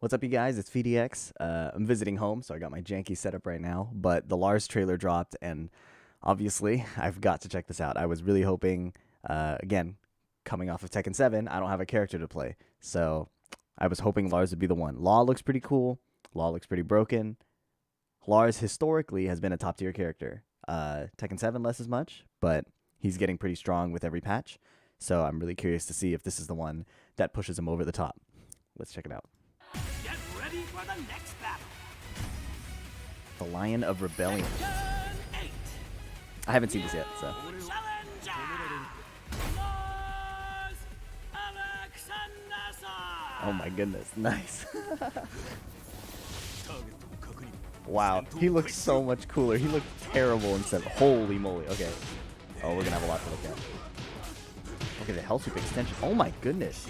What's up, you guys? It's PhiDX. I'm visiting home, so I got my janky setup right now. But the Lars trailer dropped, and obviously, I've got to check this out. I was really hoping, again, coming off of Tekken 7, I don't have a character to play. So I was hoping Lars would be the one. Law looks pretty cool. Law looks pretty broken. Lars historically has been a top tier character. Tekken 7 less as much, but he's getting pretty strong with every patch. So I'm really curious to see if this is the one that pushes him over the top. Let's check it out. Get ready for the next battle. The Lion of Rebellion. Tekken 8. I haven't seen this yet, so. Challenger. Lars ALEXANDERSSON. Oh my goodness, nice. Wow, he looks so much cooler. He looked terrible instead. Holy moly. Okay. Oh, we're gonna have a lot to look at. Okay, the Hell Sweep extension. Oh my goodness.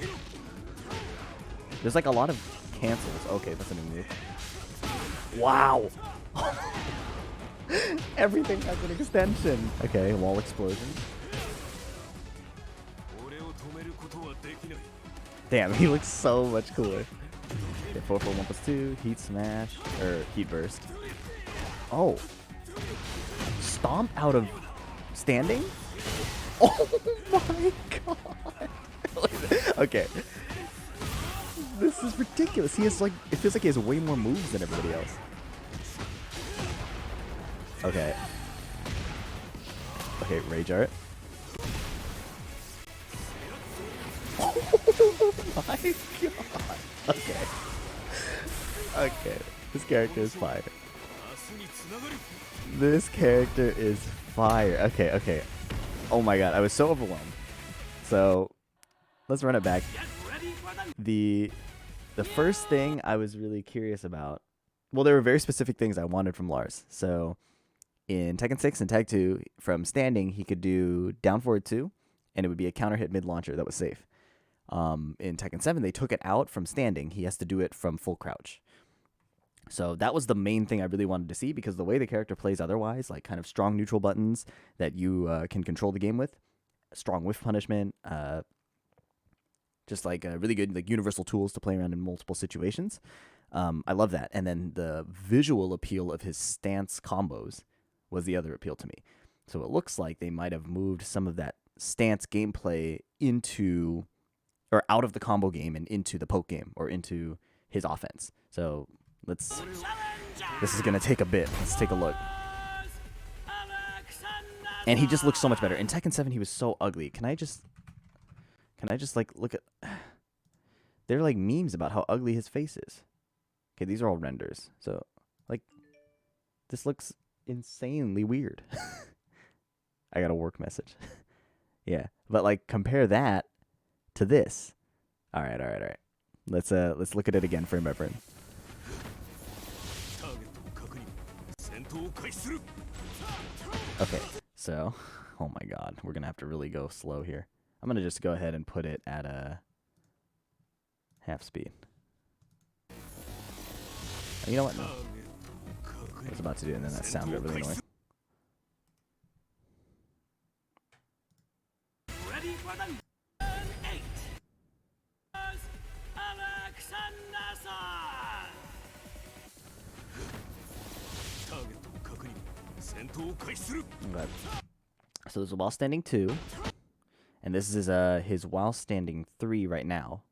There's like a lot of cancels. Okay, that's a new move. Wow. Everything has an extension. Okay, wall explosion. Damn, he looks so much cooler. Okay, 4 for 1+2, heat smash, or heat burst. Oh. Stomp out of standing? Oh my god. Okay. This is ridiculous. He has like, it feels like he has way more moves than everybody else. Okay. Okay, Rage Art. Oh my god. Okay. Okay. This character is fire. This character is fire. Okay, okay. Oh my god, I was so overwhelmed. So, let's run it back. The first thing I was really curious about, well, there were very specific things I wanted from Lars. So, in Tekken 6 and Tag 2, from standing, he could do down forward 2, and it would be a counter hit mid launcher that was safe. In Tekken 7, they took it out from standing. He has to do it from full crouch. So that was the main thing I really wanted to see, because the way the character plays otherwise, like kind of strong neutral buttons that you can control the game with, strong whiff punishment, just like really good like universal tools to play around in multiple situations. I love that. And then the visual appeal of his stance combos was the other appeal to me. So it looks like they might have moved some of that stance gameplay into, or out of the combo game and into the poke game or into his offense. So this is going to take a bit. Let's take a look. And he just looks so much better. In Tekken 7, he was so ugly. Can I just like look at, they're like memes about how ugly his face is. Okay, these are all renders. So like, this looks insanely weird. I got a work message. Yeah, but like compare that to this. All right. Let's look at it again frame by frame. Okay, so, oh my god, we're gonna have to really go slow here. I'm gonna just go ahead and put it at a half speed. Oh, you know what? No. I was about to do it, and then that sound got really annoying. Ready for the Tekken 8. Lars ALEXANDERSSON. Okay. So there's a while standing 2, and this is his while standing 3 right now.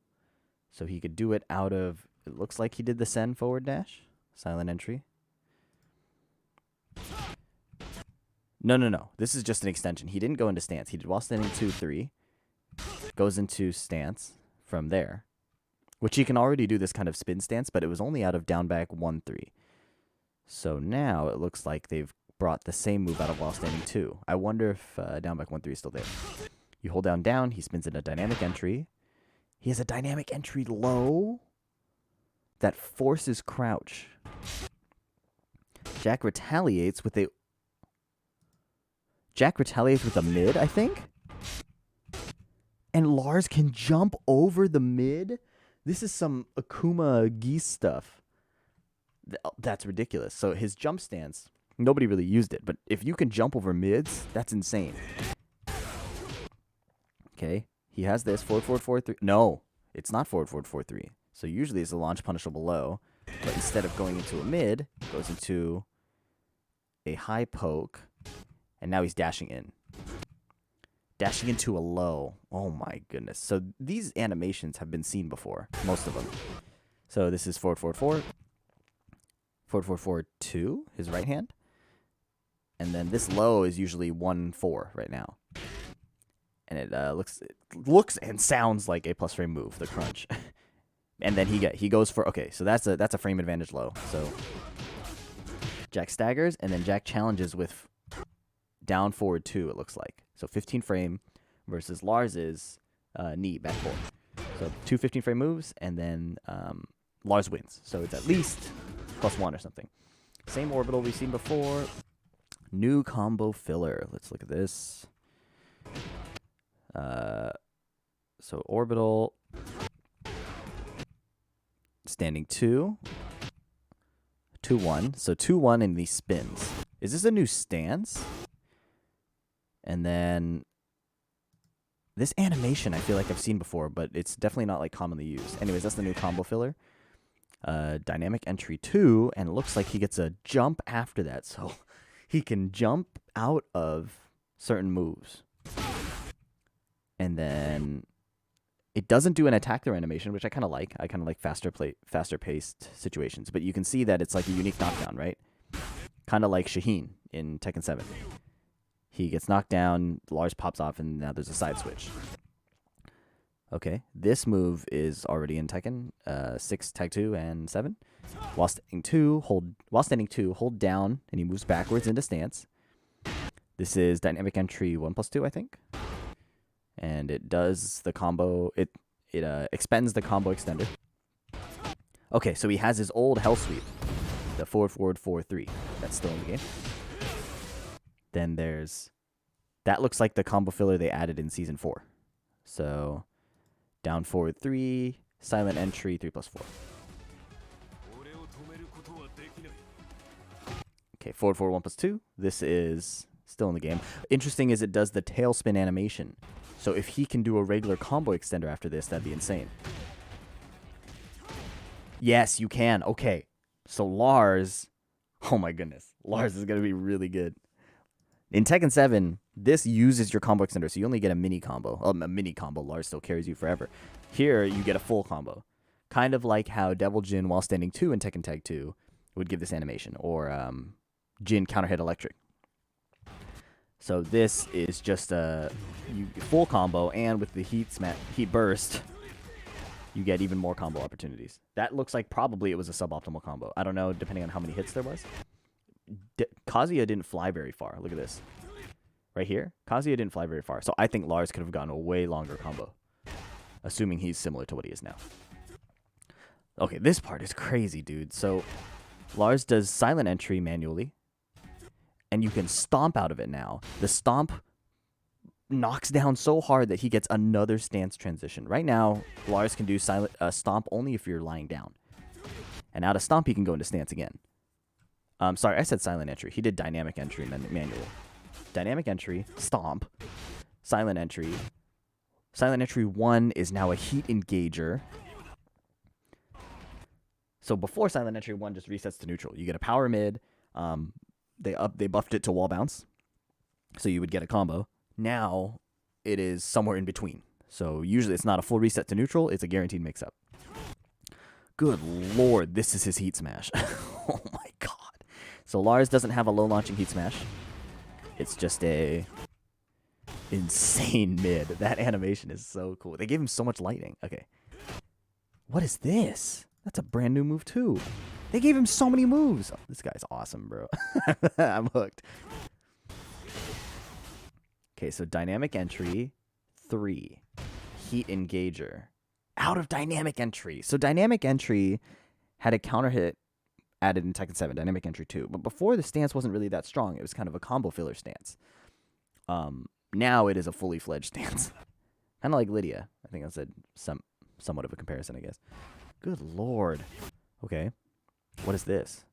So he could do it out of, it looks like he did the Sen forward dash, silent entry. No. This is just an extension. He didn't go into stance. He did while standing 2, 3, goes into stance from there, which he can already do this kind of spin stance, but it was only out of down back 1, 3. So now it looks like they've brought the same move out of while standing 2. I wonder if down back 1, 3 is still there. You hold down, he spins in a dynamic entry. He has a dynamic entry low that forces crouch. Jack retaliates with a mid, I think? And Lars can jump over the mid? This is some Akuma Geese stuff. That's ridiculous. So his jump stance, nobody really used it, but if you can jump over mids, that's insane. Okay, he has this forward, forward, forward, 3. No, it's not forward, forward, 4, 3. So usually it's a launch punishable low, but instead of going into a mid, it goes into a high poke, and now he's dashing in. Dashing into a low. Oh my goodness. So these animations have been seen before, most of them. So this is forward, forward, forward. Forward, forward, forward, 2, his right hand. And then this low is usually 1-4 right now. And it looks and sounds like a plus frame move, the crunch. And then he goes for, okay, so that's a frame advantage low. So Jack staggers, and then Jack challenges with down forward 2, it looks like. So 15 frame versus Lars's knee back 4. So 2 15 frame moves, and then Lars wins. So it's at least +1 or something. Same orbital we've seen before. New combo filler. Let's look at this. So orbital, standing 2, 2-1. So 2-1 in these spins. Is this a new stance? And then this animation I feel like I've seen before, but it's definitely not like commonly used. Anyways, that's the new combo filler. Dynamic entry 2, and it looks like he gets a jump after that. So he can jump out of certain moves. And then it doesn't do an attack throw animation, which I kind of like. I kind of like faster paced situations. But you can see that it's like a unique knockdown, right? Kind of like Shaheen in Tekken 7. He gets knocked down, Lars pops off, and now there's a side switch. Okay, this move is already in Tekken 6, Tag 2, and 7. While standing 2, hold down, and he moves backwards into stance. This is dynamic entry 1+2, I think. And it does the combo, it expends the combo extender. Okay, so he has his old hell sweep, the forward, forward, 4-3. That's still in the game. Then there's, that looks like the combo filler they added in Season 4. So, down forward 3, silent entry 3+4. Okay, forward, forward 1+2. This is still in the game. Interesting is it does the tailspin animation. So if he can do a regular combo extender after this, that'd be insane. Yes, you can. Okay, so Lars, oh my goodness. Lars is going to be really good. In Tekken 7, this uses your combo extender, so you only get a mini combo. A mini combo, Lars still carries you forever. Here, you get a full combo. Kind of like how Devil Jin, while standing 2 in Tekken Tag 2, would give this animation. Or Jin counter hit electric. So this is just a full combo, and with the heat burst, you get even more combo opportunities. That looks like probably it was a suboptimal combo. I don't know, depending on how many hits there was. Kazuya didn't fly very far. Look at this. Right here, Kazuya didn't fly very far. So I think Lars could have gotten a way longer combo, assuming he's similar to what he is now. Okay, this part is crazy, dude. So Lars does silent entry manually, and you can stomp out of it now. The stomp knocks down so hard that he gets another stance transition. Right now, Lars can do stomp only if you're lying down. And out of stomp, he can go into stance again. Sorry, I said silent entry. He did dynamic entry manually. Dynamic entry, stomp, silent entry. Silent entry 1 is now a heat engager. So before silent entry 1 just resets to neutral. You get a power mid. They buffed it to wall bounce, so you would get a combo. Now it is somewhere in between. So usually it's not a full reset to neutral. It's a guaranteed mix-up. Good lord, this is his heat smash. Oh my god. So Lars doesn't have a low launching heat smash. It's just a insane mid. That animation is so cool. They gave him so much lighting. Okay. What is this? That's a brand new move too. They gave him so many moves. Oh, this guy's awesome, bro. I'm hooked. Okay, so dynamic entry 3. Heat engager. Out of dynamic entry. So dynamic entry had a counter hit added in Tekken 7, dynamic entry 2. But before, the stance wasn't really that strong. It was kind of a combo filler stance. Now it is a fully fledged stance. Kind of like Lydia. I think that's somewhat of a comparison, I guess. Good lord. Okay. What is this?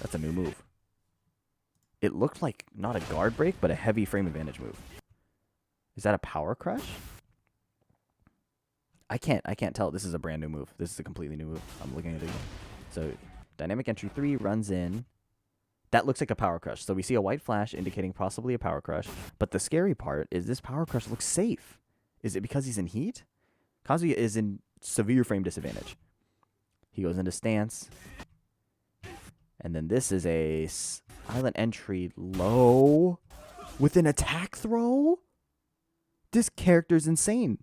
That's a new move. It looked like not a guard break, but a heavy frame advantage move. Is that a power crush? I can't tell. This is a brand new move. This is a completely new move. I'm looking at it again. So dynamic entry 3 runs in. That looks like a power crush. So we see a white flash indicating possibly a power crush. But the scary part is this power crush looks safe. Is it because he's in heat? Kazuya is in severe frame disadvantage. He goes into stance. And then this is a silent entry low with an attack throw? This character's insane.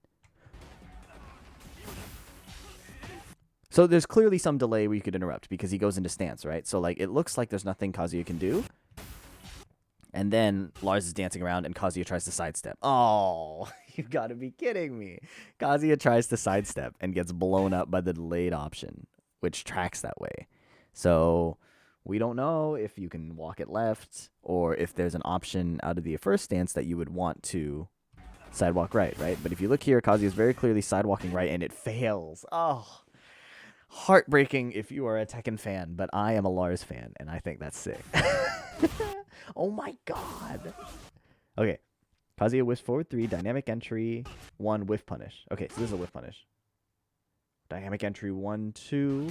So there's clearly some delay where you could interrupt because he goes into stance, right? So like it looks like there's nothing Kazuya can do. And then Lars is dancing around and Kazuya tries to sidestep. Oh, you gotta be kidding me. Kazuya tries to sidestep and gets blown up by the delayed option, which tracks that way. So we don't know if you can walk it left or if there's an option out of the first stance that you would want to sidewalk right? But if you look here, Kazuya is very clearly sidewalking right and it fails. Oh, heartbreaking if you are a Tekken fan, but I am a Lars fan and I think that's sick. Oh my god. Okay. Kazuya whiffs forward 3, dynamic entry 1, whiff punish. Okay, so this is a whiff punish. Dynamic entry 1, 2,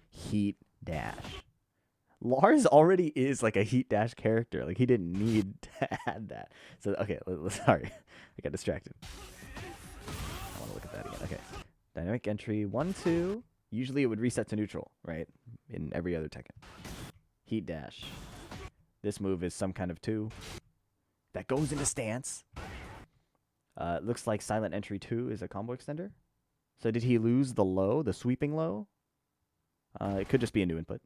heat dash. Lars already is like a heat dash character. Like he didn't need to add that. So okay, sorry. I got distracted. I want to look at that again. Okay. Dynamic entry 1, 2. Usually it would reset to neutral, right? In every other Tekken. Heat dash. This move is some kind of 2 that goes into stance. It looks like silent entry 2 is a combo extender. So did he lose the low, the sweeping low? It could just be a new input.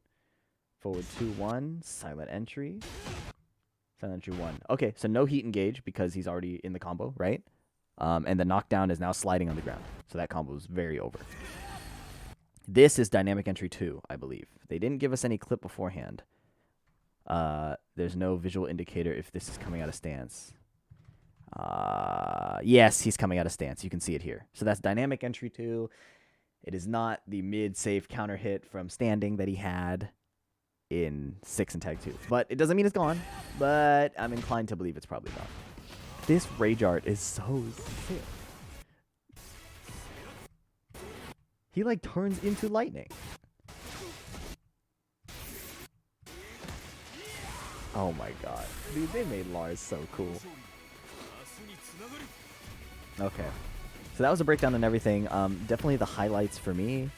Forward 2, 1, silent entry. Silent entry 1. Okay, so no heat engage because he's already in the combo, right? And the knockdown is now sliding on the ground. So that combo is very over. This is dynamic entry 2, I believe. They didn't give us any clip beforehand. There's no visual indicator if this is coming out of stance. Yes, he's coming out of stance. You can see it here. So that's dynamic entry 2. It is not the mid-safe counter hit from standing that he had in 6 and tag 2. But it doesn't mean it's gone. But I'm inclined to believe it's probably gone. This rage art is so sick. He like turns into lightning. Oh my god. Dude, they made Lars so cool. Okay. So that was a breakdown on everything. Definitely the highlights for me.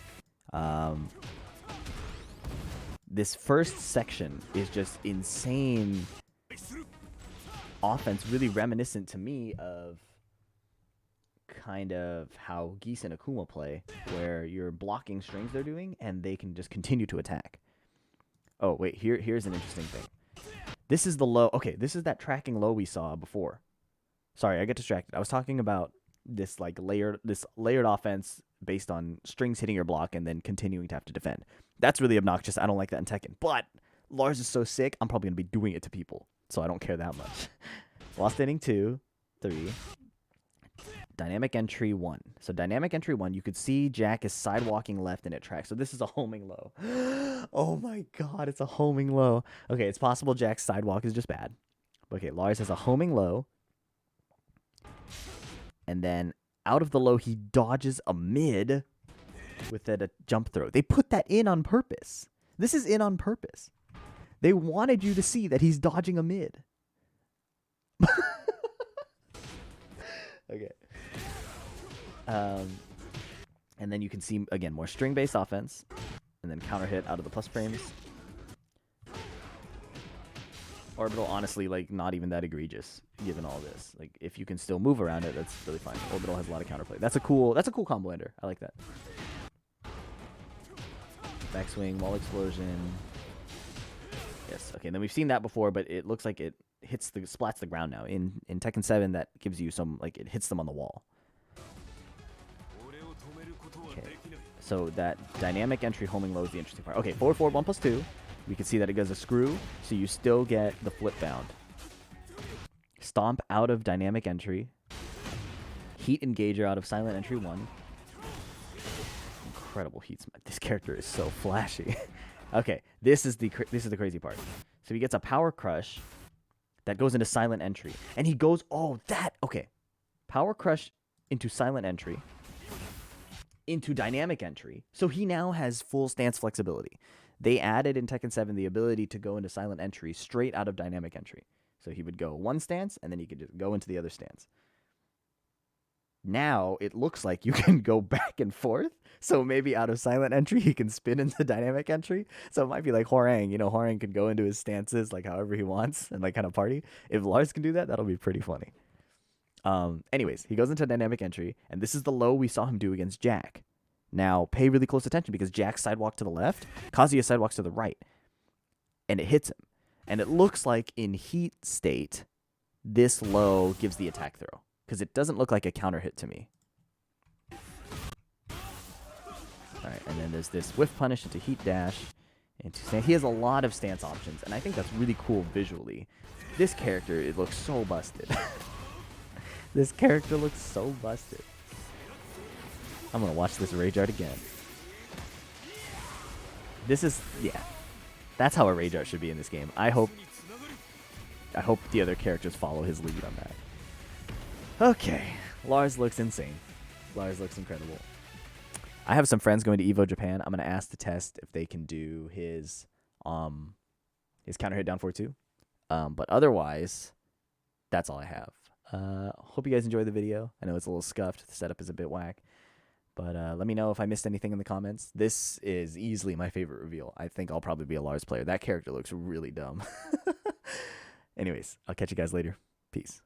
This first section is just insane offense, really reminiscent to me of kind of how Geese and Akuma play, where you're blocking strings they're doing, and they can just continue to attack. Oh, wait, here's an interesting thing. This is the low. Okay, this is that tracking low we saw before. Sorry, I get distracted. I was talking about this like layered offense based on strings hitting your block and then continuing to have to defend. That's really obnoxious. I don't like that in Tekken. But Lars is so sick, I'm probably going to be doing it to people. So I don't care that much. Lost inning 2, 3. Dynamic entry 1. So dynamic entry 1, you could see Jack is sidewalking left and it tracks. So this is a homing low. Oh my god, it's a homing low. Okay, it's possible Jack's sidewalk is just bad. Okay, Lars has a homing low. And then out of the low, he dodges a mid with a jump throw. They put that in on purpose. This is in on purpose. They wanted you to see that he's dodging a mid. Okay. And then you can see, again, more string-based offense. And then counter hit out of the plus frames. Orbital, honestly, like, not even that egregious, given all this. Like, if you can still move around it, that's really fine. Orbital has a lot of counterplay. That's a cool combo ender. I like that. Backswing, wall explosion. Yes, okay, and then we've seen that before, but it looks like it splats the ground now. In Tekken 7, that gives you some, like, it hits them on the wall. Okay, so that dynamic entry homing low is the interesting part. Okay, 4-4, 1+2. We can see that it goes a screw, so you still get the flip bound. Stomp out of dynamic entry. Heat engager out of silent entry 1. Incredible heat. This character is so flashy. Okay, this is the crazy part. So he gets a power crush that goes into silent entry, and he goes, okay, power crush into silent entry. into dynamic entry. So he now has full stance flexibility. They added in Tekken 7 the ability to go into silent entry straight out of dynamic entry. So he would go one stance, and then he could just go into the other stance. Now it looks like you can go back and forth. So maybe out of silent entry, he can spin into dynamic entry. So it might be like Hwoarang. You know, Hwoarang can go into his stances like however he wants and like kind of party. If Lars can do that, that'll be pretty funny. Anyways, he goes into dynamic entry, and this is the low we saw him do against Jack. Now, pay really close attention because Jack sidewalked to the left, Kazuya sidewalks to the right, and it hits him. And it looks like in heat state, this low gives the attack throw because it doesn't look like a counter hit to me. All right, and then there's this whiff punish into heat dash. He has a lot of stance options, and I think that's really cool visually. This character, it looks so busted. This character looks so busted. I'm going to watch this rage art again. This is, yeah. That's how a rage art should be in this game. I hope the other characters follow his lead on that. Okay. Lars looks insane. Lars looks incredible. I have some friends going to EVO Japan. I'm going to ask the test if they can do his counter hit down 4-2. But otherwise, that's all I have. Hope you guys enjoyed the video. I know it's a little scuffed. The setup is a bit whack. But let me know if I missed anything in the comments. This is easily my favorite reveal. I think I'll probably be a Lars player. That character looks really dumb. Anyways, I'll catch you guys later. Peace.